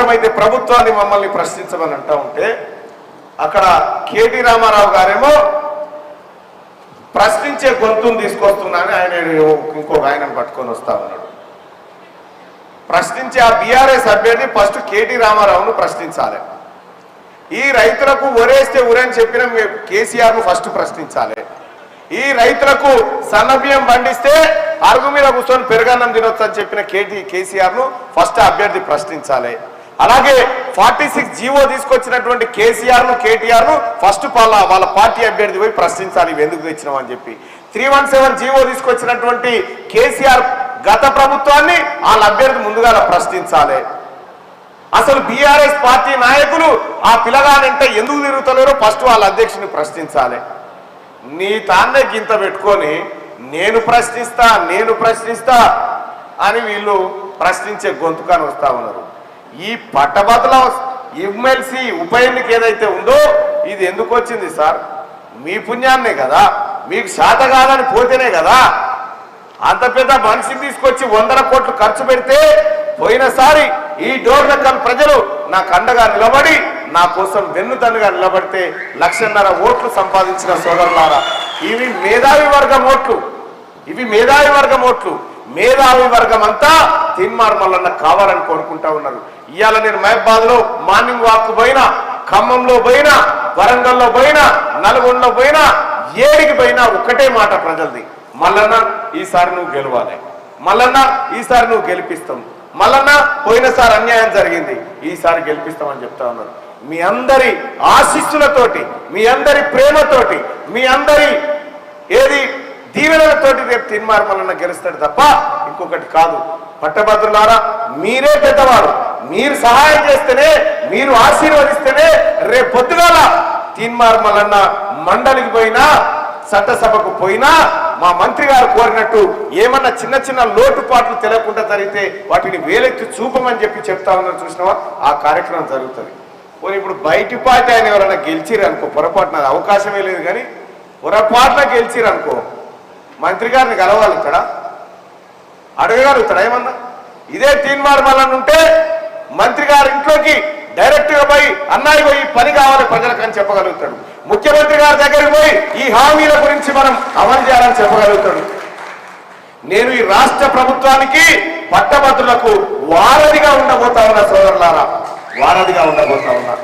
అవసరమైతే ప్రభుత్వాన్ని మమ్మల్ని ప్రశ్నించమని అంటూ ఉంటే అక్కడ కేటీ రామారావు గారేమో ప్రశ్నించే గొంతును తీసుకొస్తున్నానని ఆయన ఇంకొక ఆయనను పట్టుకొని వస్తా ఉన్నాడు. ప్రశ్నించే ఆ బీఆర్ఎస్ అభ్యర్థి ఫస్ట్ కేటీ రామారావును ప్రశ్నించాలి. ఈ రైతులకు ఒరేస్తే ఉరని చెప్పిన కేసీఆర్ను ఫస్ట్ ప్రశ్నించాలి. ఈ రైతులకు సన్నబియ్యం పండిస్తే అరుగు మీద కూర్చొని పెరుగన్నం తినొచ్చు అని చెప్పిన కేసీఆర్ను ఫస్ట్ అభ్యర్థి ప్రశ్నించాలి. అలాగే 46 జీవో తీసుకొచ్చినటువంటి కేసీఆర్ను కేటీఆర్ను ఫస్ట్ వాళ్ళ పార్టీ అభ్యర్థి పోయి ప్రశ్నించాలి ఇవి ఎందుకు తెచ్చినాం అని చెప్పి. 317 జీవో తీసుకొచ్చినటువంటి కేసీఆర్ గత ప్రభుత్వాన్ని వాళ్ళ అభ్యర్థి ముందుగా ప్రశ్నించాలి. అసలు బీఆర్ఎస్ పార్టీ నాయకులు ఆ పిల్లగానంటే ఎందుకు తిరుగుతలేరో ఫస్ట్ వాళ్ళ అధ్యక్షుని ప్రశ్నించాలి. నీ తాన్నే గింత పెట్టుకొని నేను ప్రశ్నిస్తా అని వీళ్ళు ప్రశ్నించే గొంతుకాని వస్తా ఉన్నారు. ఈ పట్టభద్రుల ఎమ్మెల్సీ ఉప ఎన్నిక ఏదైతే ఉందో ఇది ఎందుకు వచ్చింది సార్? మీ పుణ్యాన్నే కదా, మీకు శాత కాదని పోతేనే కదా. అంత పెద్ద మనిషిని తీసుకొచ్చి 100 కోట్లు ఖర్చు పెడితే పోయినసారి ఈ డోర్నకల్ ప్రజలు నాకు అండగా నిలబడి నా కోసం వెన్నుదన్నుగా నిలబడితే 1,50,000 ఓట్లు సంపాదించిన సోదరులారా, ఇవి మేధావి వర్గం ఓట్లు. మేధావి వర్గం అంతా తీన్మార్ మల్లన్న కావాలని కోరుకుంటా ఉన్నారు. ఇవాళ నేను మహబాద్లో మార్నింగ్ వాక్ పోయినా, ఖమ్మంలో పోయినా, వరంగల్లో పోయినా, నల్గొండలో పోయినా, ఏడికి పోయినా ఒక్కటే మాట ప్రజలది, మల్లన్న ఈసారి నువ్వు గెలవాలి, మల్లన్న ఈసారి నువ్వు గెలిపిస్తాం, మల్లన్న పోయినసారి అన్యాయం జరిగింది ఈసారి గెలిపిస్తామని చెప్తా ఉన్నారు. మీ అందరి ఆశీస్సులతోటి, మీ అందరి ప్రేమతోటి, మీ అందరి దీవెనలతోటి రేపు తీన్మార్ మల్లన్న గెలుస్తాడు తప్ప ఇంకొకటి కాదు. పట్టభద్రులారా, మీరే పెద్దవారు, మీరు సహాయం చేస్తేనే, మీరు ఆశీర్వదిస్తేనే రేపు పొద్దుగాల తీన్మార్ మల్లన్న మండలికి పోయినా, చట్టసభకు పోయినా మా మంత్రి గారు కోరినట్టు ఏమన్నా చిన్న లోటుపాట్లు తెలియకుండా జరిగితే వాటిని వేలెత్తి చూపమని చెప్పి చెప్తా ఉన్నారు. చూసినావా, ఆ కార్యక్రమం జరుగుతుంది. పోనీ ఇప్పుడు బయటి పార్టీ ఆయన ఎవరైనా గెలిచిరనుకో, పొరపాటున అవకాశమే లేదు, కానీ పొరపాటున గెలిచిరనుకో మంత్రి గారిని కలవాలి, ఇక్కడ అడగగలుగుతాడు ఏమన్నా? ఇదే తీన్మార్ మల్లన్న ఉంటే మంత్రి గారి ఇంట్లోకి డైరెక్ట్ గా పోయి అన్నాయి పోయి పని కావాలి ప్రజలకు అని చెప్పగలుగుతాడు. ముఖ్యమంత్రి గారి దగ్గరికి పోయి ఈ హామీల గురించి మనం అమలు చేయాలని చెప్పగలుగుతాడు. నేను ఈ రాష్ట్ర ప్రభుత్వానికి పట్టభద్రులకు వారధిగా ఉండబోతా ఉన్నా సోదరులారా, వారధిగా ఉండబోతా ఉన్నా.